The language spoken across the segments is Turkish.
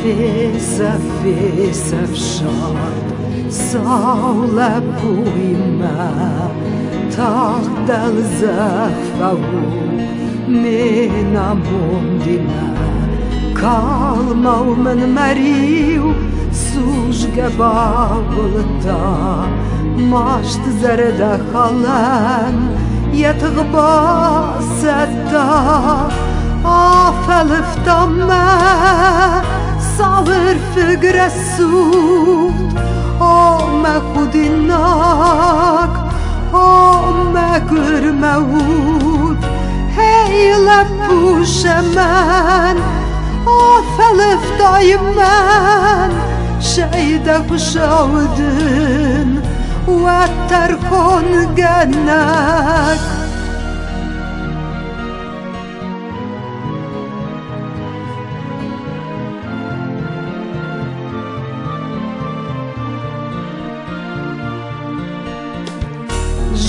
Fesa fshar Saula pujma Taħdal zaħfawu Mina mundina Kalma u men mariju Suġ għabawlta Maċt zerda xalan Jetħbasetta Għafel ftamma Sawir fi gressut O me khudinnak O me gërmewut Hej leppu shemen Għafel ftajmen Xejdek b'xawdin U għattarkon għennek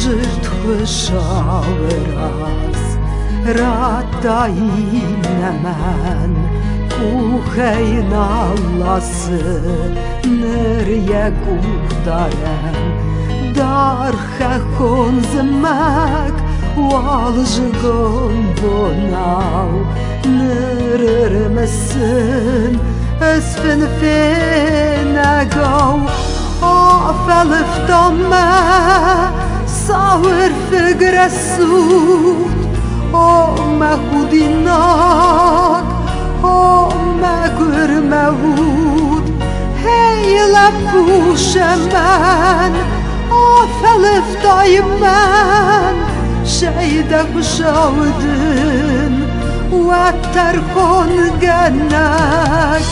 Żytły szałraz Rata innemen Kuchejna lasy Nerje kuhdaren Darche kon zemek Walżgon bonaw Nırırmessin Esfin finagaw Afel iftamme Sawir fi gressut O me khudinnak O me gërmewut Hej leppu shemen Afel iftajmen Xejdek b'xawdin U għattarkon għennek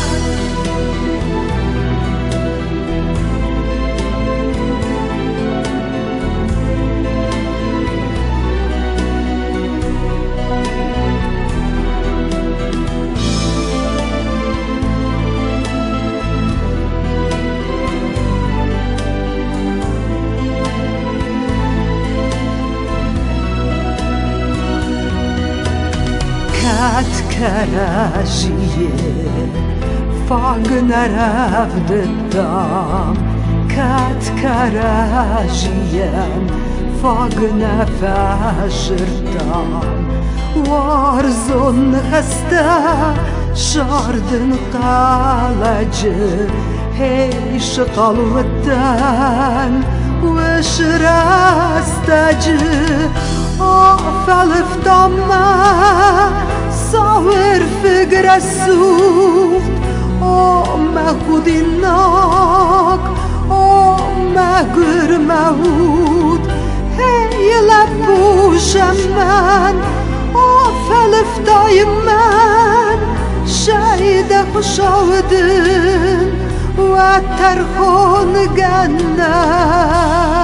Kat karażije Fagna ravdittam Kat karażijem Fagna faxirtam Warzun ħasta Xardin qalajġi Hej xqalwattan Wix rastaġi Afel ftamma Sawir fi gressut O me khudinnak O me gërmewut Hej leppu shemen Afel iftajmen Xejdek b'xawdin U għattarkon għennek